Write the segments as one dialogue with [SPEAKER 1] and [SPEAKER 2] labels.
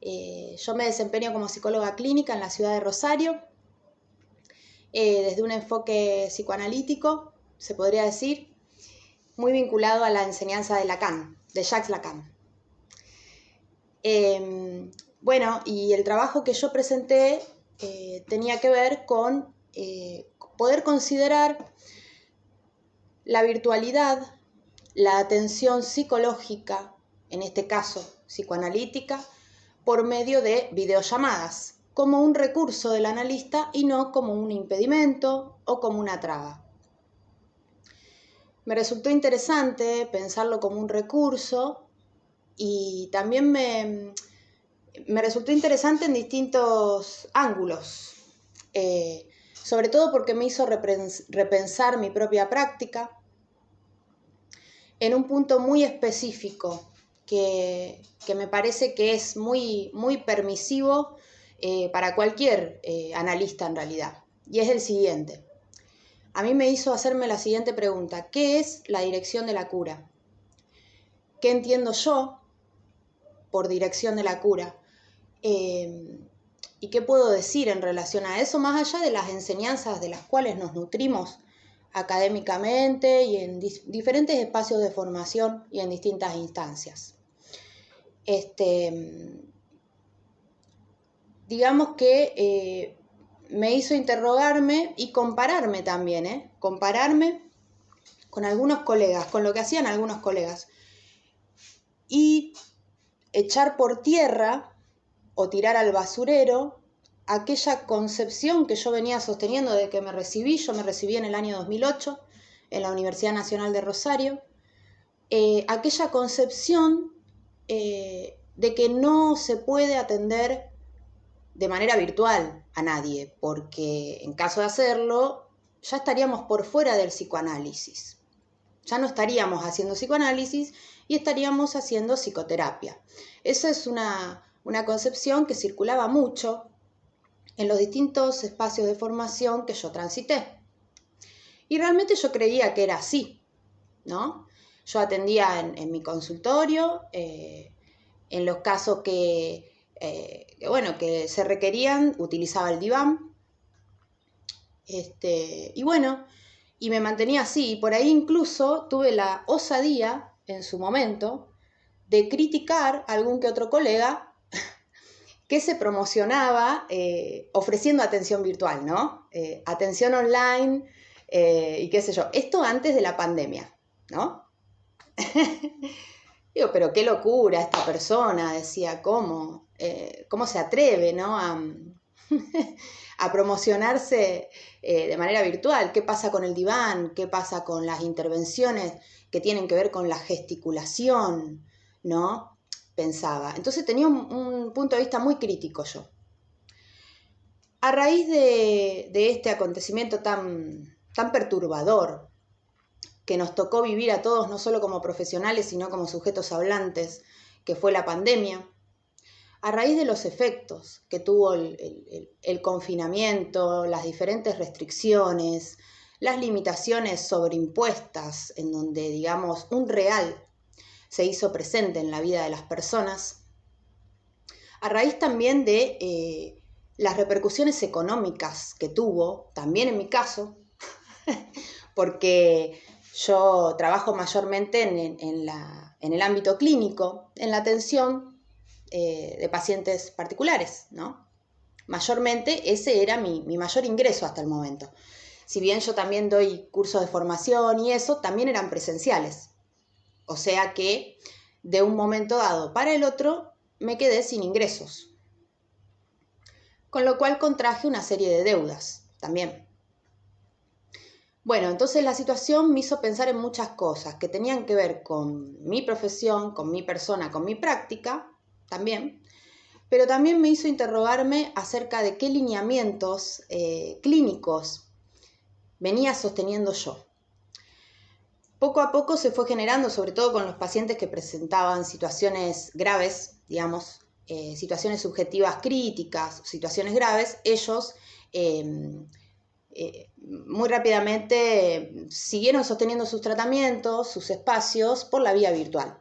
[SPEAKER 1] Yo me desempeño como psicóloga clínica en la ciudad de Rosario, desde un enfoque psicoanalítico, se podría decir, muy vinculado a la enseñanza de Lacan, de Jacques Lacan. Bueno, y el trabajo que yo presenté tenía que ver con poder considerar la virtualidad, la atención psicológica, en este caso psicoanalítica, por medio de videollamadas, como un recurso del analista y no como un impedimento o como una traba. Me resultó interesante pensarlo como un recurso y también me resultó interesante en distintos ángulos, sobre todo porque me hizo repensar mi propia práctica en un punto muy específico que me parece que es muy permisivo para cualquier analista en realidad, y es el siguiente. A mí me hizo hacerme la siguiente pregunta: ¿qué es la dirección de la cura? ¿Qué entiendo yo por dirección de la cura? ¿Y qué puedo decir en relación a eso, más allá de las enseñanzas de las cuales nos nutrimos académicamente y en diferentes espacios de formación y en distintas instancias? Digamos que me hizo interrogarme y compararme también, compararme con algunos colegas, con lo que hacían algunos colegas, y echar por tierra o tirar al basurero aquella concepción que yo venía sosteniendo desde que me recibí. Yo me recibí en el año 2008 en la Universidad Nacional de Rosario, aquella concepción de que no se puede atender de manera virtual a nadie, porque en caso de hacerlo ya estaríamos por fuera del psicoanálisis. Ya no estaríamos haciendo psicoanálisis y estaríamos haciendo psicoterapia. Esa es una concepción que circulaba mucho en los distintos espacios de formación que yo transité. Y realmente yo creía que era así, ¿no? Yo atendía en mi consultorio, en los casos que se requerían, utilizaba el diván, y me mantenía así. Y por ahí incluso tuve la osadía, en su momento, de criticar a algún que otro colega que se promocionaba ofreciendo atención virtual, ¿no? Atención online y qué sé yo. Esto antes de la pandemia, ¿no? Digo, pero qué locura esta persona, decía, ¿cómo se atreve, ¿no? a promocionarse de manera virtual? ¿Qué pasa con el diván? ¿Qué pasa con las intervenciones que tienen que ver con la gesticulación? ¿No? Pensaba. Entonces tenía un punto de vista muy crítico yo. A raíz de este acontecimiento tan perturbador que nos tocó vivir a todos, no solo como profesionales, sino como sujetos hablantes, que fue la pandemia, a raíz de los efectos que tuvo el confinamiento, las diferentes restricciones, las limitaciones sobreimpuestas, en donde, digamos, un real se hizo presente en la vida de las personas, a raíz también de las repercusiones económicas que tuvo, también en mi caso, porque yo trabajo mayormente en el ámbito clínico, en la atención de pacientes particulares, ¿no? Mayormente ese era mi mayor ingreso hasta el momento. Si bien yo también doy cursos de formación y eso, también eran presenciales. O sea que de un momento dado para el otro me quedé sin ingresos. Con lo cual contraje una serie de deudas también. Bueno, entonces la situación me hizo pensar en muchas cosas que tenían que ver con mi profesión, con mi persona, con mi práctica también, pero también me hizo interrogarme acerca de qué lineamientos clínicos venía sosteniendo yo. Poco a poco se fue generando, sobre todo con los pacientes que presentaban situaciones graves, digamos, situaciones subjetivas críticas, situaciones graves, ellos muy rápidamente siguieron sosteniendo sus tratamientos, sus espacios, por la vía virtual.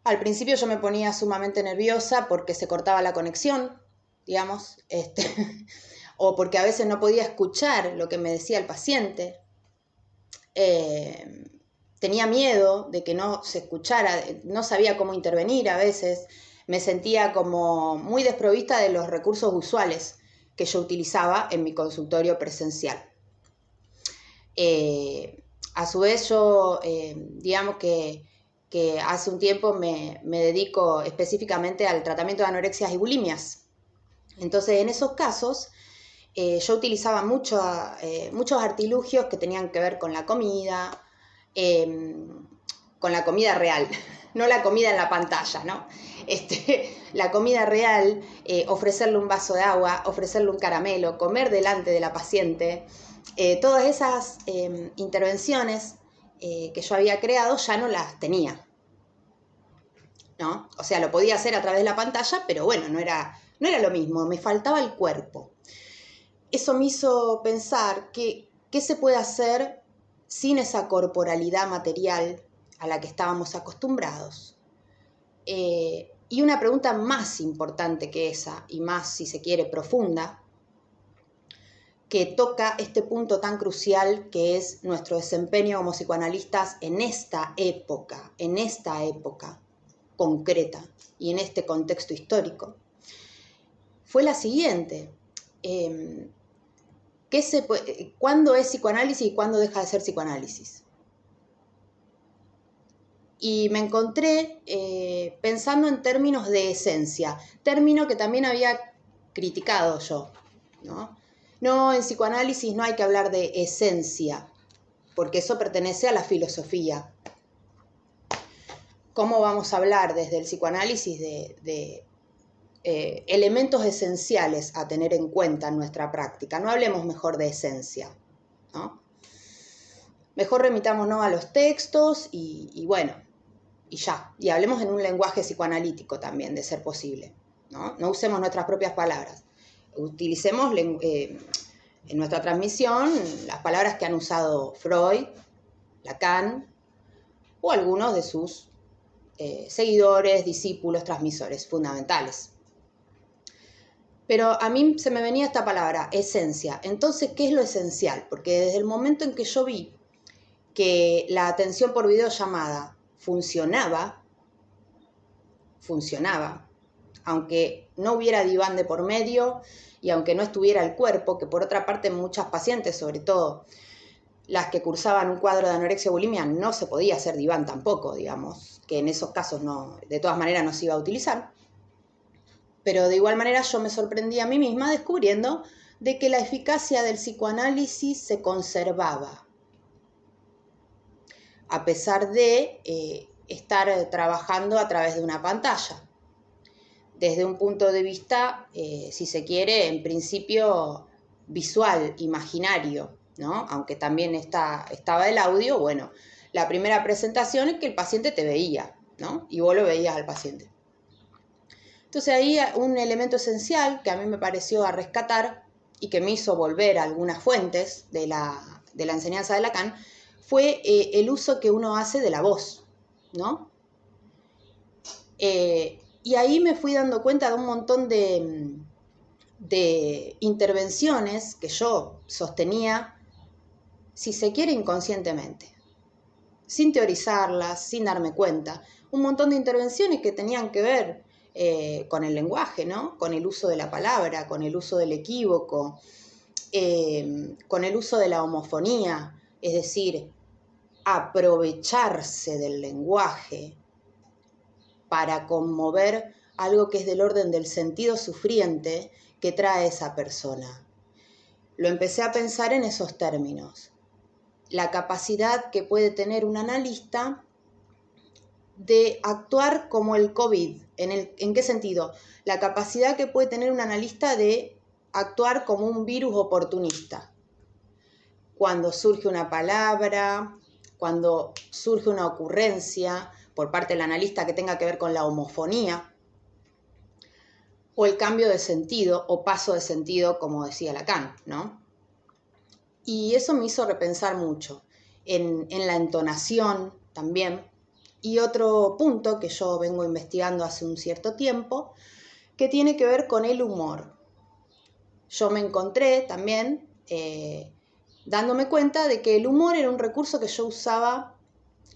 [SPEAKER 1] Al principio yo me ponía sumamente nerviosa porque se cortaba la conexión, digamos, o porque a veces no podía escuchar lo que me decía el paciente. Tenía miedo de que no se escuchara, no sabía cómo intervenir a veces, me sentía como muy desprovista de los recursos usuales que yo utilizaba en mi consultorio presencial. A su vez yo, digamos que hace un tiempo me dedico específicamente al tratamiento de anorexia y bulimias. Entonces, en esos casos, yo utilizaba muchos artilugios que tenían que ver con la comida real, no la comida en la pantalla, ¿no? La comida real, ofrecerle un vaso de agua, ofrecerle un caramelo, comer delante de la paciente, todas esas intervenciones que yo había creado ya no las tenía, ¿no? O sea, lo podía hacer a través de la pantalla, pero bueno, no era lo mismo, me faltaba el cuerpo. Eso me hizo pensar que qué se puede hacer sin esa corporalidad material a la que estábamos acostumbrados. Y una pregunta más importante que esa, y más, si se quiere, profunda, que toca este punto tan crucial que es nuestro desempeño como psicoanalistas en esta época concreta y en este contexto histórico, fue la siguiente. ¿Cuándo es psicoanálisis y cuándo deja de ser psicoanálisis? Y me encontré pensando en términos de esencia, término que también había criticado yo, ¿no? No, en psicoanálisis no hay que hablar de esencia, porque eso pertenece a la filosofía. ¿Cómo vamos a hablar desde el psicoanálisis de elementos esenciales a tener en cuenta en nuestra práctica? No hablemos mejor de esencia, ¿no? Mejor remitámonos a los textos y bueno, y ya. Y hablemos en un lenguaje psicoanalítico también, de ser posible, ¿no? No usemos nuestras propias palabras. Utilicemos en nuestra transmisión las palabras que han usado Freud, Lacan o algunos de sus seguidores, discípulos, transmisores fundamentales. Pero a mí se me venía esta palabra, esencia. Entonces, ¿qué es lo esencial? Porque desde el momento en que yo vi que la atención por videollamada funcionaba, aunque no hubiera diván de por medio y aunque no estuviera el cuerpo, que por otra parte muchas pacientes, sobre todo las que cursaban un cuadro de anorexia o bulimia, no se podía hacer diván tampoco, digamos, que en esos casos no, de todas maneras no se iba a utilizar. Pero de igual manera yo me sorprendí a mí misma descubriendo de que la eficacia del psicoanálisis se conservaba, a pesar de estar trabajando a través de una pantalla. Desde un punto de vista, si se quiere, en principio visual, imaginario, ¿no? Aunque también estaba el audio, bueno, la primera presentación es que el paciente te veía, ¿no? Y vos lo veías al paciente. Entonces ahí un elemento esencial que a mí me pareció a rescatar y que me hizo volver a algunas fuentes de la enseñanza de Lacan fue el uso que uno hace de la voz, ¿no? Y ahí me fui dando cuenta de un montón de intervenciones que yo sostenía, si se quiere, inconscientemente, sin teorizarlas, sin darme cuenta. Un montón de intervenciones que tenían que ver con el lenguaje, ¿no? Con el uso de la palabra, con el uso del equívoco, con el uso de la homofonía, es decir, aprovecharse del lenguaje para conmover algo que es del orden del sentido sufriente que trae esa persona. Lo empecé a pensar en esos términos. La capacidad que puede tener un analista de actuar como el COVID. ¿En qué sentido? La capacidad que puede tener un analista de actuar como un virus oportunista. Cuando surge una palabra, cuando surge una ocurrencia por parte del analista que tenga que ver con la homofonía, o el cambio de sentido o paso de sentido, como decía Lacan, ¿no? Y eso me hizo repensar mucho en la entonación también, Y otro punto que yo vengo investigando hace un cierto tiempo, que tiene que ver con el humor. Yo me encontré también dándome cuenta de que el humor era un recurso que yo usaba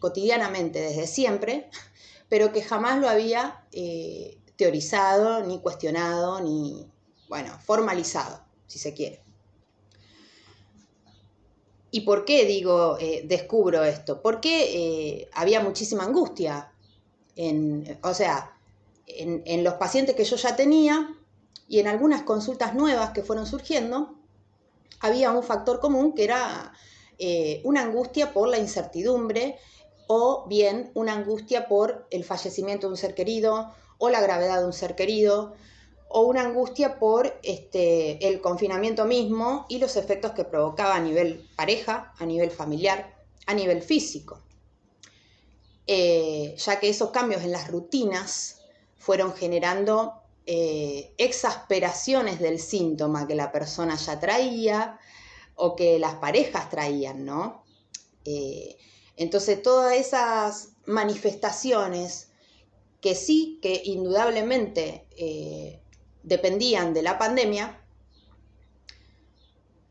[SPEAKER 1] cotidianamente desde siempre, pero que jamás lo había teorizado, ni cuestionado, ni, bueno, formalizado, si se quiere. ¿Y por qué digo, descubro esto? Porque había muchísima angustia en los pacientes que yo ya tenía y en algunas consultas nuevas que fueron surgiendo, había un factor común que era una angustia por la incertidumbre o bien una angustia por el fallecimiento de un ser querido o la gravedad de un ser querido o una angustia por el confinamiento mismo y los efectos que provocaba a nivel pareja, a nivel familiar, a nivel físico. Ya que esos cambios en las rutinas fueron generando exasperaciones del síntoma que la persona ya traía o que las parejas traían, ¿no? Entonces todas esas manifestaciones que sí, que indudablemente dependían de la pandemia,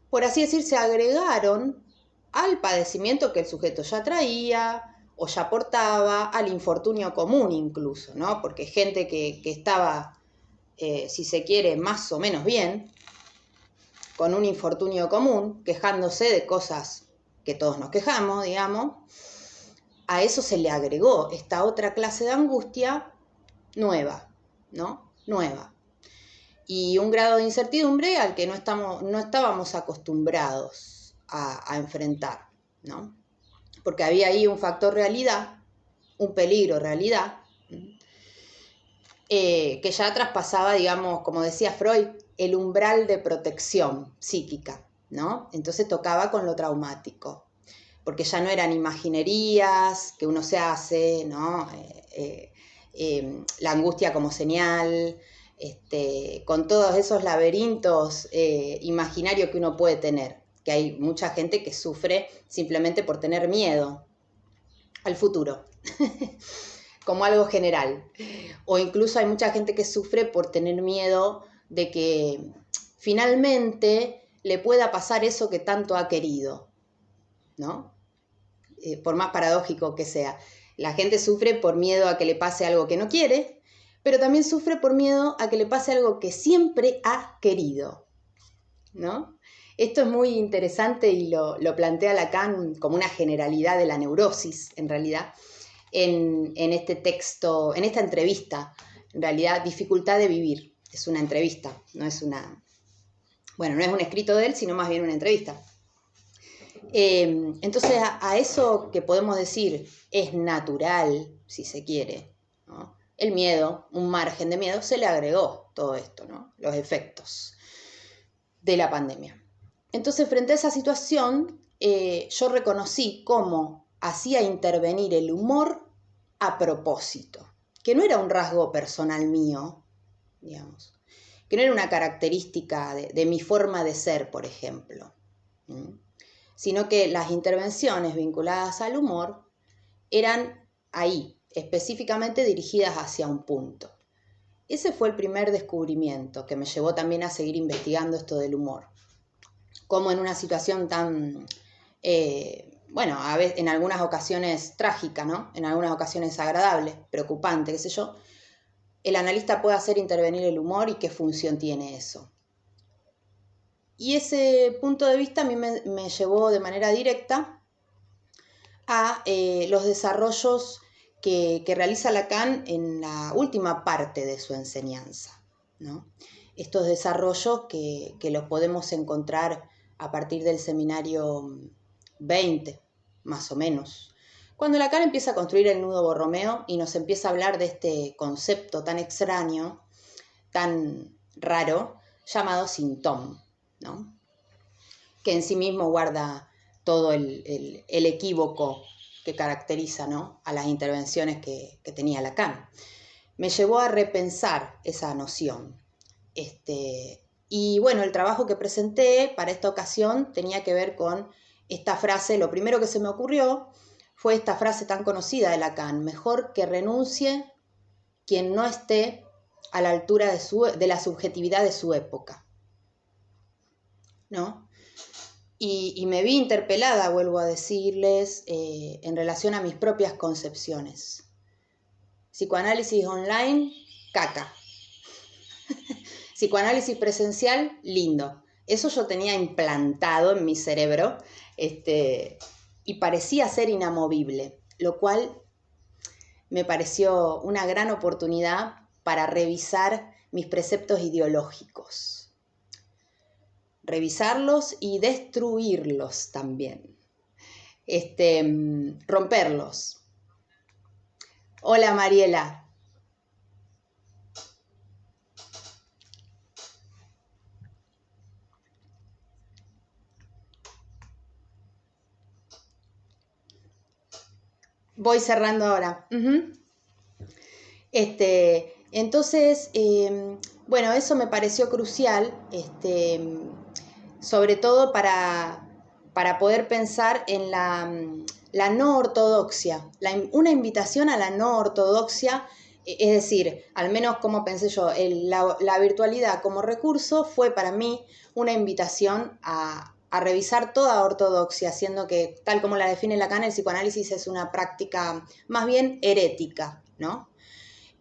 [SPEAKER 1] por así decir, se agregaron al padecimiento que el sujeto ya traía o ya portaba, al infortunio común incluso, ¿no? Porque gente que estaba, si se quiere, más o menos bien, con un infortunio común, quejándose de cosas que todos nos quejamos, digamos, a eso se le agregó esta otra clase de angustia nueva, ¿no? Nueva. Y un grado de incertidumbre al que no estábamos acostumbrados a enfrentar, ¿no? Porque había ahí un factor realidad, un peligro realidad, que ya traspasaba, digamos, como decía Freud, el umbral de protección psíquica, ¿no? Entonces tocaba con lo traumático, porque ya no eran imaginerías que uno se hace, ¿no? La angustia como señal, con todos esos laberintos imaginarios que uno puede tener, que hay mucha gente que sufre simplemente por tener miedo al futuro, como algo general. O incluso hay mucha gente que sufre por tener miedo de que finalmente le pueda pasar eso que tanto ha querido, ¿no? Por más paradójico que sea. La gente sufre por miedo a que le pase algo que no quiere, pero también sufre por miedo a que le pase algo que siempre ha querido, ¿no? Esto es muy interesante y lo plantea Lacan como una generalidad de la neurosis, en realidad, en este texto, en esta entrevista, en realidad, Dificultad de vivir. Es una entrevista, no es un escrito de él, sino más bien una entrevista. Entonces a eso que podemos decir es natural, si se quiere, ¿no? El miedo, un margen de miedo, se le agregó todo esto, ¿no? Los efectos de la pandemia. Entonces, frente a esa situación, yo reconocí cómo hacía intervenir el humor a propósito, que no era un rasgo personal mío, digamos, que no era una característica de mi forma de ser, por ejemplo, sino que las intervenciones vinculadas al humor eran ahí, específicamente dirigidas hacia un punto. Ese fue el primer descubrimiento que me llevó también a seguir investigando esto del humor. Como en una situación tan, a veces, en algunas ocasiones trágica, ¿no? En algunas ocasiones agradable, preocupante, qué sé yo, el analista puede hacer intervenir el humor y qué función tiene eso. Y ese punto de vista a mí me llevó de manera directa a los desarrollos que realiza Lacan en la última parte de su enseñanza, ¿no? Estos desarrollos que los podemos encontrar a partir del seminario 20, más o menos, cuando Lacan empieza a construir el nudo Borromeo y nos empieza a hablar de este concepto tan extraño, tan raro, llamado sintoma, ¿no? Que en sí mismo guarda todo el equívoco que caracteriza, ¿no?, a las intervenciones que tenía Lacan. Me llevó a repensar esa noción. Y bueno, el trabajo que presenté para esta ocasión tenía que ver con esta frase. Lo primero que se me ocurrió fue esta frase tan conocida de Lacan: mejor que renuncie quien no esté a la altura de la subjetividad de su época, ¿no? Y me vi interpelada, vuelvo a decirles, en relación a mis propias concepciones. Psicoanálisis online, caca. Psicoanálisis presencial, lindo. Eso yo tenía implantado en mi cerebro, y parecía ser inamovible, lo cual me pareció una gran oportunidad para revisar mis preceptos ideológicos. Revisarlos y destruirlos también. Romperlos. Hola, Mariela. Voy cerrando ahora. Entonces, bueno, eso me pareció crucial, sobre todo para poder pensar en la no ortodoxia, una invitación a la no ortodoxia, es decir, al menos como pensé yo, la virtualidad como recurso fue para mí una invitación a revisar toda ortodoxia, siendo que, tal como la define Lacan, el psicoanálisis es una práctica más bien herética, ¿no?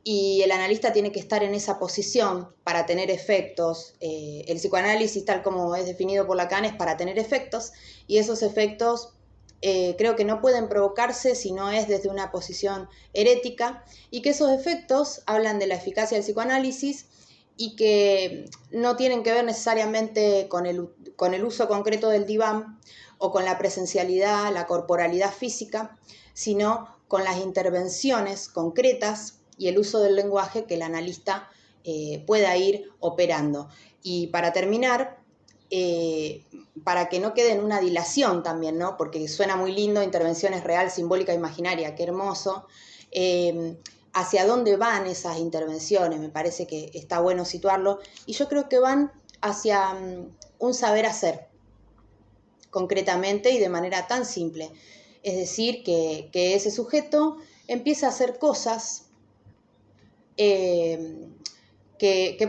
[SPEAKER 1] Y el analista tiene que estar en esa posición para tener efectos. El psicoanálisis, tal como es definido por Lacan, es para tener efectos, y esos efectos creo que no pueden provocarse si no es desde una posición herética, y que esos efectos hablan de la eficacia del psicoanálisis y que no tienen que ver necesariamente con el uso concreto del diván o con la presencialidad, la corporalidad física, sino con las intervenciones concretas y el uso del lenguaje que el analista pueda ir operando. Y para terminar, para que no quede en una dilación también, ¿no? Porque suena muy lindo, intervenciones real, simbólica, imaginaria, qué hermoso. ¿Hacia dónde van esas intervenciones? Me parece que está bueno situarlo. Y yo creo que van hacia un saber hacer, concretamente y de manera tan simple. Es decir, que ese sujeto empieza a hacer cosas, que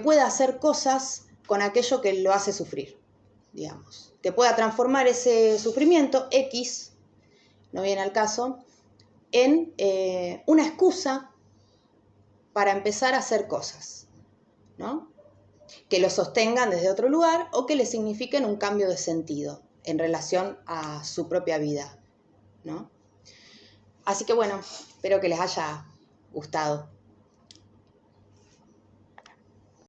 [SPEAKER 1] pueda hacer cosas con aquello que lo hace sufrir, digamos. Que pueda transformar ese sufrimiento X, no viene al caso, en una excusa para empezar a hacer cosas, ¿no? Que lo sostengan desde otro lugar o que le signifiquen un cambio de sentido en relación a su propia vida, ¿no? Así que bueno, espero que les haya gustado.